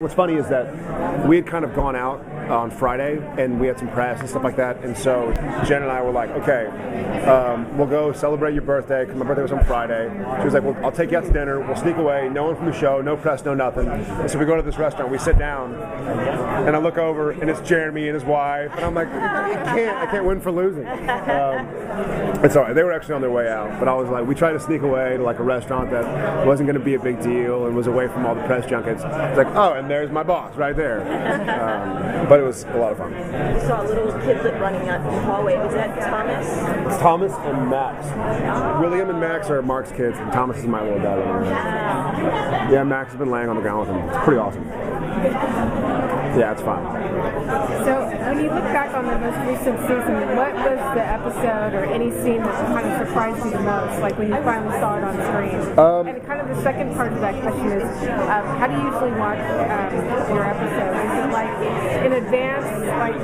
What's funny is that we had kind of gone out on Friday and we had some press and stuff like that, and so Jen and I were like, okay, we'll go celebrate your birthday, because my birthday was on Friday. She was like, well, I'll take you out to dinner, we'll sneak away, no one from the show, no press, no nothing. And so we go to this restaurant, we sit down, and I look over and it's Jeremy and his wife, and I'm like, I can't win for losing. It's all right, they were actually on their way out, but I was like, we tried to sneak away to like a restaurant that wasn't going to be a big deal and was away from all the press junkets. It's like, oh, and there's my boss right there. But it was a lot of fun. I saw a little kidlet running out in the hallway. Was that Thomas? It's Thomas and Max. William and Max are Mark's kids, and Thomas is my little dad. Yeah, Max has been laying on the ground with him. It's pretty awesome. Yeah, it's fun. So, when you look back on the most recent season, what was the episode or any scene that kind of surprised you the most, like when you finally saw it on screen? And kind of the second part of that question is, how do you usually watch your episode? Is it like in advance,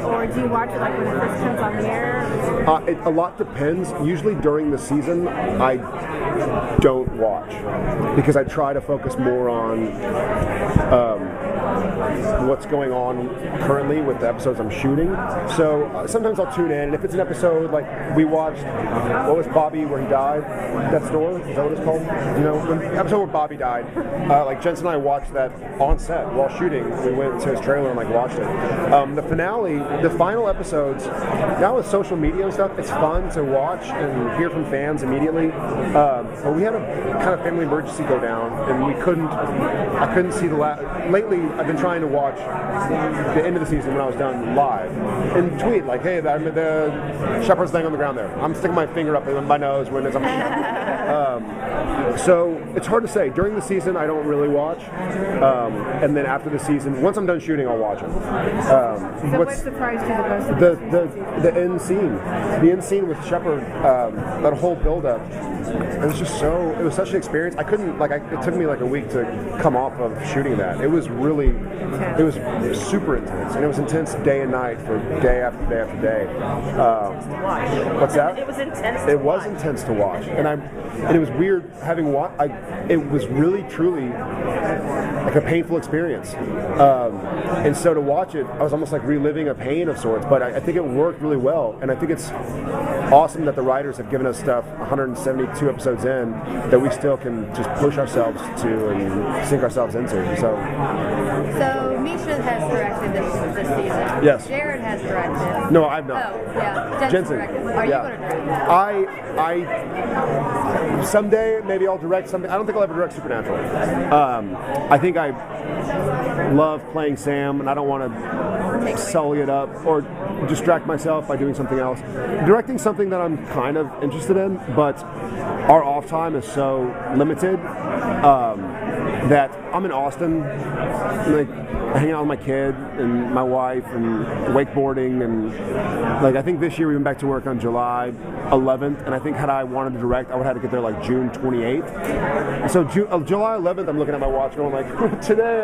or do you watch it like when it first comes on the air? A lot depends. Usually during the season, I don't watch because I try to focus more on what's going on currently with the episodes I'm shooting. So sometimes I'll tune in, and if it's an episode like we watched, what was Bobby where he died? Death's Door? Is that what it's called? You know, the episode where Bobby died. Like Jensen and I watched that on set while shooting. We went to his trailer and like watched it. The finale, the final episodes, now with social media and stuff, it's fun to watch and hear from fans immediately. But we had a kind of family emergency go down, and I couldn't see the lately I've been trying to watch the end of the season when I was done live and tweet like, hey, the shepherd's laying on the ground there. I'm sticking my finger up in my nose when it's so it's hard to say. During the season, I don't really watch, and then after the season, once I'm done shooting, I'll watch it. So what surprised you the most? The end scene, with Shepard, that whole build-up. It was just it was such an experience. I couldn't, it took me like a week to come off of shooting that. It was really, it was super intense. And it was intense day and night for day after day after day. What's that? It was intense to watch. It was intense to watch. And it was weird having it was really, truly like a painful experience. And so to watch it, I was almost like reliving a pain of sorts, but I think it worked really well. And I think it's awesome that the writers have given us stuff 172 episodes in that we still can just push ourselves to and sink ourselves into. So Misha has directed this season. Yes. Jared has directed. No, I've not. Oh, yeah. Jensen. Are you going to direct? I someday maybe I'll direct something. I don't think I'll ever direct Supernatural. I think I love playing Sam, and I don't want to sully it up or distract myself by doing something else. Directing something that I'm kind of interested in, but our off time is so limited that I'm in Austin, like hanging out with my kid and my wife and wakeboarding, and like I think this year we went back to work on July 11th, and I think had I wanted to direct, I would have had to get there like June 28th. So July 11th, I'm looking at my watch going like, today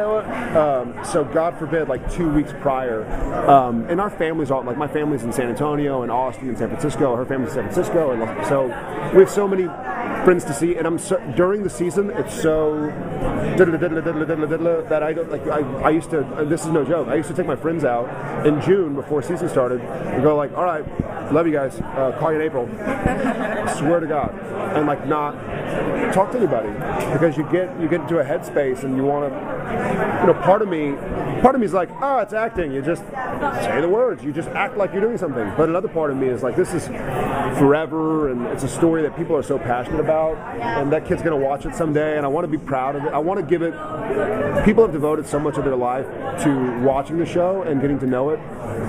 so God forbid, like 2 weeks prior, and our families all, like my family's in San Antonio and Austin and San Francisco, her family's in San Francisco, and so we have so many friends to see, and during the season it's so that I don't like. I used to. This is no joke. I used to take my friends out in June before season started and go like, all right, love you guys. Call you in April. Swear to God, and like not talk to anybody because you get into a headspace and you want to. Part of me is like, oh, it's acting. You just say the words. You just act like you're doing something. But another part of me is like, this is forever, and it's a story that people are so passionate about, and that kid's gonna watch it someday, and I want to be proud of it. I want to give it. People have devoted so much of their life to watching the show and getting to know it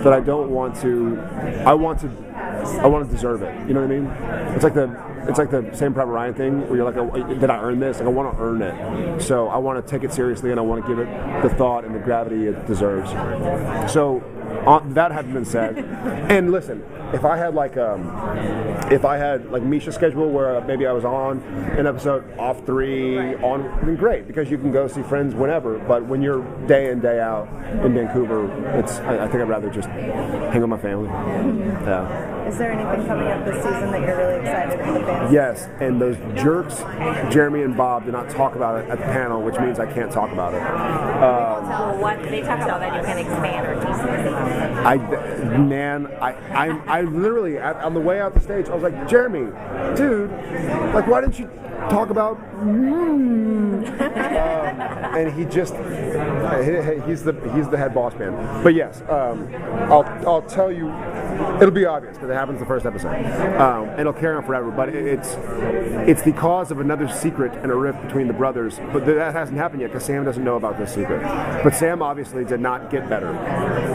that I don't want to. I want to deserve it. You know what I mean? It's like the Saving Private Ryan thing where you're like, did I earn this? Like I want to earn it. So I want to take it seriously, and I want to give it the thought and the gravity it deserves. So that having been said, and listen, if I had like Misha's schedule where maybe I was on an episode, off 3, on, then great, because you can go see friends whenever. But when you're day in, day out in Vancouver, I think I'd rather just hang with my family. Yeah. Is there anything coming up this season that you're really excited for the fans? Yes, and those jerks, Jeremy and Bob, did not talk about it at the panel, which means I can't talk about it. What they talk about that you can expand or tease? I literally, on the way out the stage, I was like, Jeremy, dude, like, why didn't you talk about and he just he's the head boss man. But yes, I'll tell you, it'll be obvious because it happens the first episode, and it'll carry on forever. But it's the cause of another secret and a rift between the brothers. But that hasn't happened yet because Sam doesn't know about this secret. But Sam obviously did not get better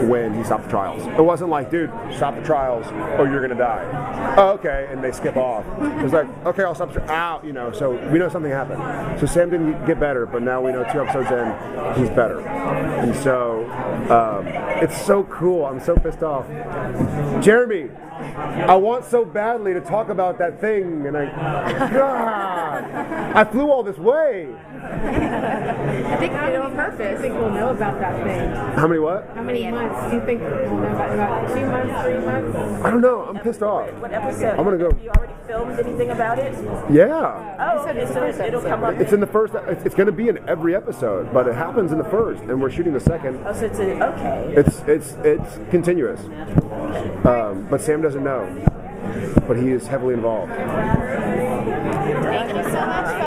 when he stopped the trials. It wasn't like, dude, stop the trials or you're gonna die. Oh, okay, and they skip off. It was like, okay, I'll stop. Ow, you know. So we know something happened. So Sam didn't get better, but now we know 2 episodes in, he's better. And so it's so cool. I'm so pissed off. Jeremy, I want so badly to talk about that thing, and I flew all this way. I think you know on purpose. I think we'll know about that thing. How many what? How many months do you think we'll know about 2 months, 3 months? I don't know. I'm pissed off. What episode? I'm gonna go. Have you already filmed anything about it? Yeah. Oh, okay, so it'll come up. It's in the first. It's going to be in every episode, but it happens in the first, and we're shooting the second. Oh, so it's okay. It's continuous. But Sam doesn't know. But he is heavily involved. Thank you so much.